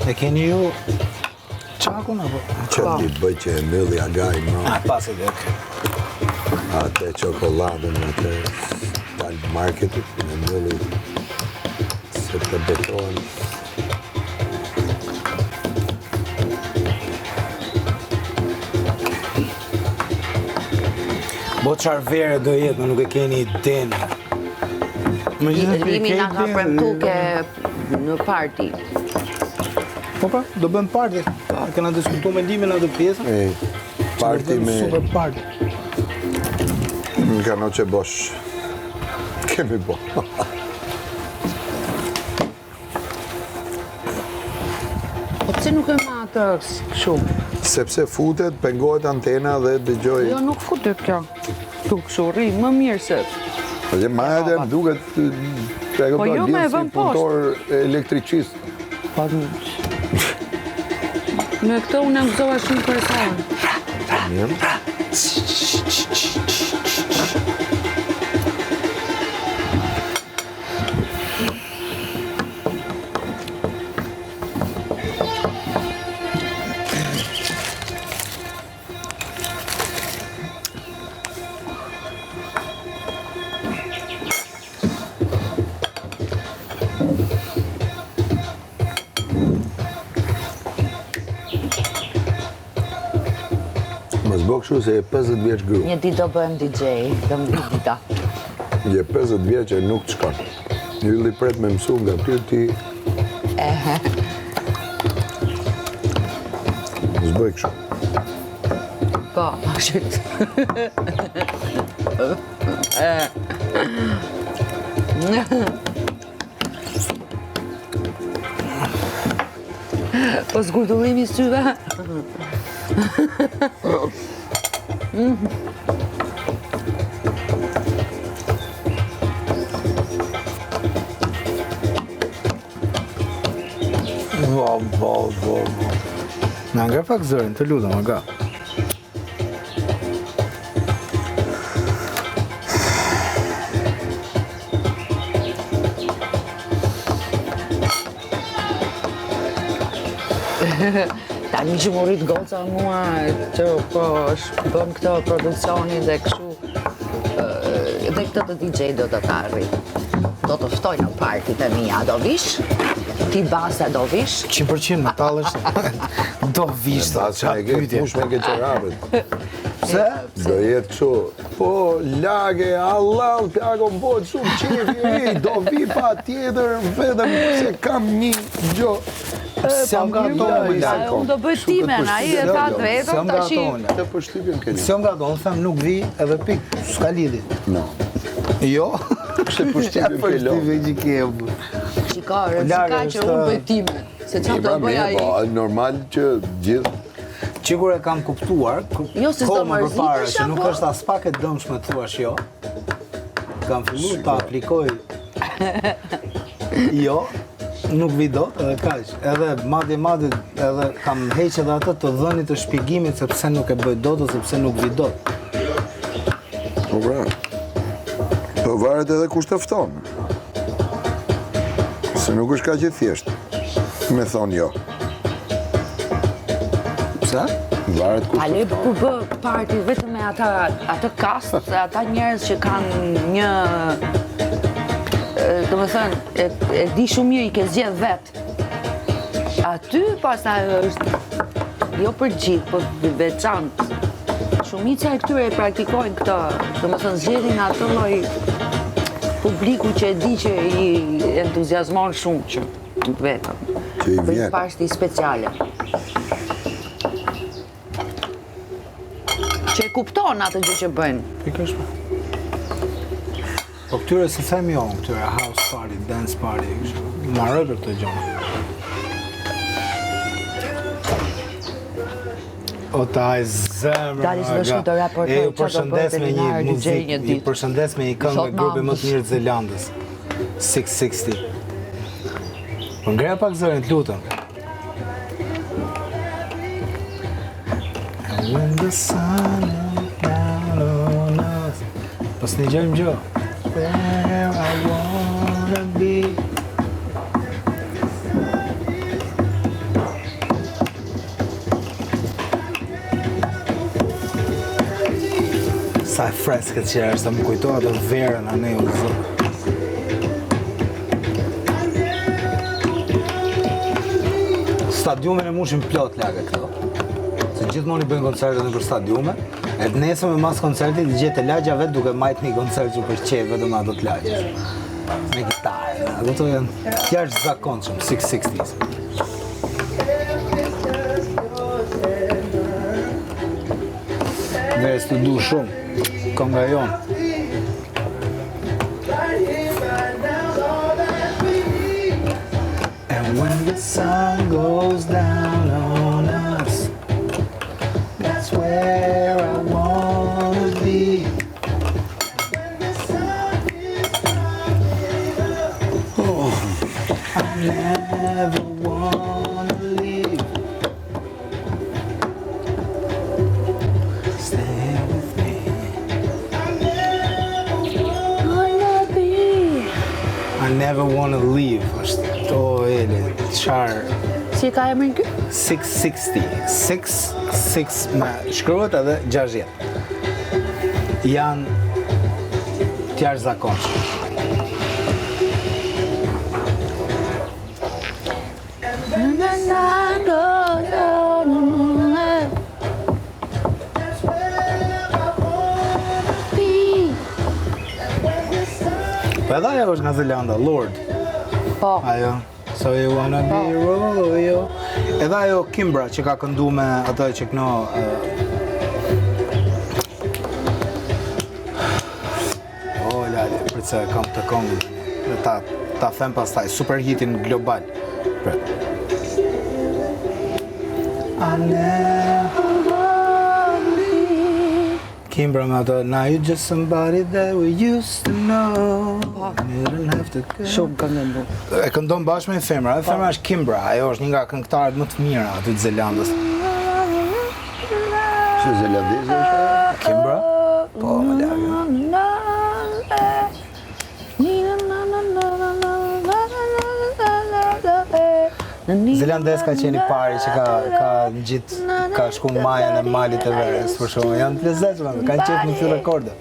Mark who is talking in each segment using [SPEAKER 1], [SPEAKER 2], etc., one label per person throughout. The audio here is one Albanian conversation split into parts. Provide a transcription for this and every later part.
[SPEAKER 1] E keni ju qakun apo?
[SPEAKER 2] Që ti bëj që e mylli agaj më.
[SPEAKER 1] Pas e dhe.
[SPEAKER 2] Atë çokoladën atë dalë marketit me mylli se të betohen.
[SPEAKER 1] Bo qarë vere do jetë, më nuk e keni den.
[SPEAKER 3] Rimi nga ka premtu ke në parti.
[SPEAKER 1] Po pra, do bëm parti. Kena diskutu mendimin atë pjesën.
[SPEAKER 2] Parti me...
[SPEAKER 1] Super parti.
[SPEAKER 2] Nga no që bosh. Kemi bo.
[SPEAKER 3] Po pse nuk e ma atë shumë?
[SPEAKER 2] Sepse futet, pengohet antena dhe dëgjoj...
[SPEAKER 3] Jo, nuk futet kjo. Tu kështu rri, më mirë se...
[SPEAKER 2] Dhe maja më duket
[SPEAKER 3] Po jo, me e vëm poshtë.
[SPEAKER 2] Punëtor elektricist.
[SPEAKER 3] Po në këtë unë e mësova shumë kërësarën.
[SPEAKER 2] Mirë. Kështu se e 50 vjeç gru.
[SPEAKER 3] Një ditë do bëhem DJ, do më di dita.
[SPEAKER 2] Je 50 vjeç e nuk të shkon. Ylli pret me mësu nga ty ti... Zbëj kështu.
[SPEAKER 3] Po, ashtë. Po zgurdullimi syve.
[SPEAKER 1] Na nga pak zërin, të lutem, aga.
[SPEAKER 3] Tani që më rritë goca mua që po bëm këto produksioni dhe kështu dhe këtë të DJ do të ta rritë. Do të ftoj në partit e mija, do vish? Ti basa do vish?
[SPEAKER 1] 100% më talësh. Do vish,
[SPEAKER 2] Basa
[SPEAKER 1] qa
[SPEAKER 2] e ke
[SPEAKER 1] pytje.
[SPEAKER 2] push me ke qërabet.
[SPEAKER 1] Pse?
[SPEAKER 2] Do jetë kështu, po lage, Allah, pjago më bojtë shumë qefi, do vi pa tjetër, vetëm se kam një gjo.
[SPEAKER 1] Se më nga tonë,
[SPEAKER 3] Unë do bëjt timen, a i e thatë vetëm
[SPEAKER 1] se më
[SPEAKER 3] të
[SPEAKER 1] nga
[SPEAKER 3] shi...
[SPEAKER 1] tonë.
[SPEAKER 2] Të përshtypjen ke një.
[SPEAKER 1] Se më nga tonë, them nuk vi edhe pik, s'ka lidi.
[SPEAKER 2] No.
[SPEAKER 1] Jo?
[SPEAKER 2] Kështë përshtypjen ke lo.
[SPEAKER 1] Përshtypjen që ke bu.
[SPEAKER 3] Qika, rëzika që unë bëjt timen. Se që të bëj a i...
[SPEAKER 2] Normal që gjithë...
[SPEAKER 1] Qikur e kam kuptuar,
[SPEAKER 3] Jo, se s'do
[SPEAKER 1] kohë më
[SPEAKER 3] mërzitesh,
[SPEAKER 1] përpara, që nuk
[SPEAKER 3] apo?
[SPEAKER 1] është as pak e dëmshme të thuash jo, kam fillu të aplikoj jo, nuk vi dot, edhe kaq. Edhe madje edhe kam heq edhe atë të dhënit të shpjegimit se pse nuk e bëj dot ose pse nuk vi dot.
[SPEAKER 2] Po bra. Po varet edhe kush të fton. Se nuk është ka që thjesht. Me thonë jo.
[SPEAKER 1] Pse?
[SPEAKER 2] Varet kush
[SPEAKER 3] Ale,
[SPEAKER 2] të
[SPEAKER 3] ku
[SPEAKER 2] fton.
[SPEAKER 3] bë parti vetëm me atë kast, ata njerëz që kanë një... Do me thënë, e di shumë mirë, i ke zgjedh vetë. Aty pastaj është jo për gjithë, po veçantë. Shumica e këtyre e praktikojnë këtë, do me thënë zgjedhin atë lloj publiku që e di që i entuziazmon shumë që vetëm.
[SPEAKER 2] Që i
[SPEAKER 3] Bëjnë
[SPEAKER 2] vjen.
[SPEAKER 3] pashti speciale. Që e kupton atë gjë që bëjnë.
[SPEAKER 1] Pikërisht po. Po këtyre se them jo, këtyre house party, dance party, kështu. Marrë për këtë gjë. O ta e zemrë,
[SPEAKER 3] Dali s'do shku të raportoj
[SPEAKER 1] E ju
[SPEAKER 3] çfarë do
[SPEAKER 1] përshëndes
[SPEAKER 3] bëjë
[SPEAKER 1] me një
[SPEAKER 3] Belinar DJ një
[SPEAKER 1] muzikë, i
[SPEAKER 3] ditë.
[SPEAKER 1] përshëndes me një këngë me
[SPEAKER 3] Thot
[SPEAKER 1] grupi më
[SPEAKER 3] mamës.
[SPEAKER 1] të mirë të Zelandës. 660. Po ngreja pak zërin, të lutem. And when the sun is down on us. Pas një gjë më gjë. Where I wanna be. Sa e freskët që është, më kujtohet atë verën anë u zë. Stadiumin e mushim plot lagë këto. Se gjithmonë I bëjnë koncerte nëpër stadiume, e të nesër me mas koncertit I gjetë lagja vetë duke majtë një koncert që përqej vetëm ato të lagjes. Me gitarë, ato janë jashtëzakonshëm, 660s. Vesh të du shumë, kënga jonë. And when the sun goes down on us, that's where I wanna be. Oh, I never wanna leave. Stay with me. I never wanna leave. Oh, ele, qarë.
[SPEAKER 3] Si ka emrin ky?
[SPEAKER 1] 660. 6 me shkruhet edhe 60. Janë të jashtëzakonshëm. Po edhe ajo është nga Zelanda, Lord.
[SPEAKER 3] Po.
[SPEAKER 1] Ajo. So you wanna be royal. Edhe ajo Kimbra që ka këndu me ato që këno lali, për se kam të kongën. Ta them pastaj, super hitin global. Kimbra me ato, now you just somebody that we used to know. You don't have to go.
[SPEAKER 3] Shumë këngë bu.
[SPEAKER 1] E këndon bashkë me femra, dhe femra është Kimbra, ajo është një nga këngëtarët më të mira aty të Zelandës.
[SPEAKER 2] Që zelandeze është?
[SPEAKER 1] Kimbra? Po, më lagë. Zelandes ka qenë I pari që ka ngjit, ka shku në majën e malit e verës, për shumë, janë të lezetshme, kanë qef në këtë rekorde.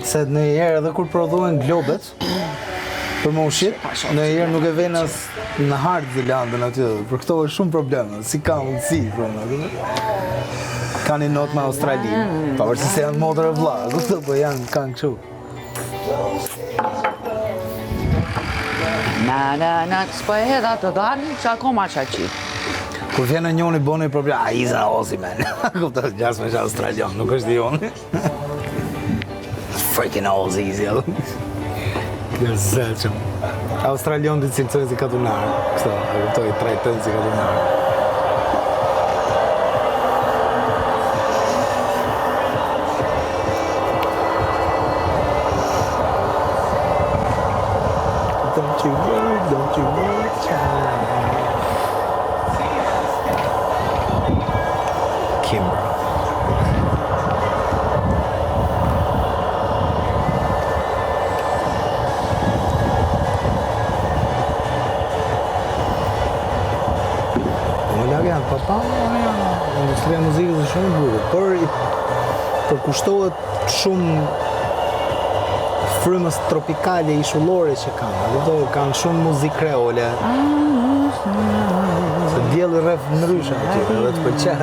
[SPEAKER 1] Se në herë edhe kur prodhohen globet, për më ushit, në herë nuk e vjen as në hartë Zelandën aty, për këto është shumë probleme, si ka mundësi, ka një not me Australinë, pavarësisht se janë motër e vlla, këto po kanë kështu.
[SPEAKER 3] Na, s'po e hedha të dhanë, që akoma qaqi.
[SPEAKER 1] Kur vjen njëri bën një problem, he's an Aussie man. Kuptoj, jashtëm është australian, nuk është I joni. Freaking Aussies, jo. Gëzëçëm. Australian të cilësojnë si katunar. Kështu, e kuptoj, trajtojnë si katunar. Don't you worry, child. Kimbra. Më lagë janë, papa, industria e muzikës është shumë e bukur, por kushtohet shumë frymës tropikale ishullore që kanë shumë muzikë kreole. Se dielli rreth ndryshe aty, edhe të pëlqej.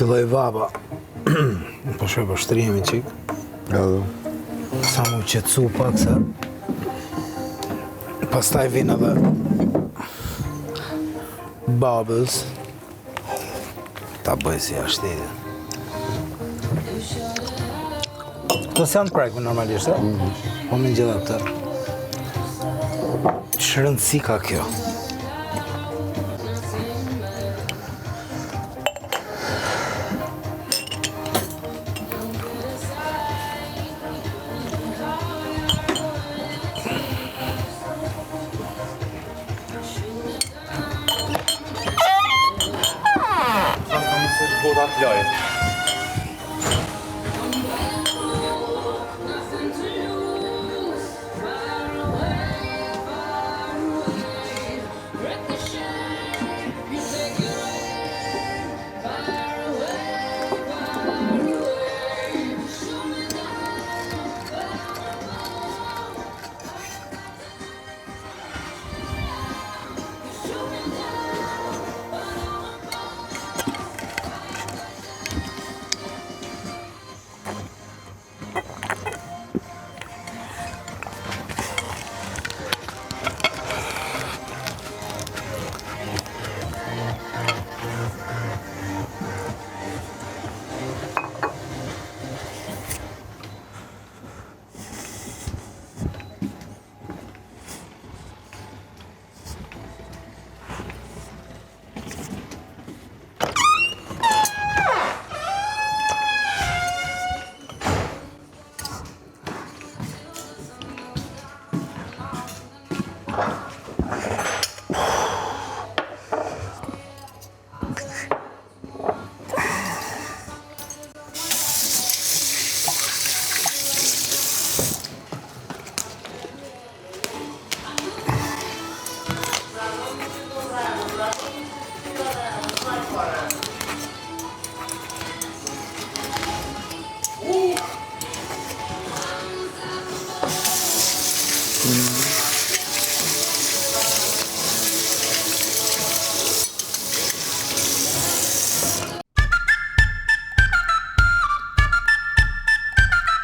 [SPEAKER 1] Filloj vaba. Po shoj po shtrihemi qik.
[SPEAKER 2] Edhe.
[SPEAKER 1] Sa mu qetsu pak se. Pastaj vinë edhe babës. Ta bëj si ashtete. Këto se janë prajku normalisht, e? Po me gjitha këtë. Shërëndësi ka kjo.
[SPEAKER 4] Bodat lojë.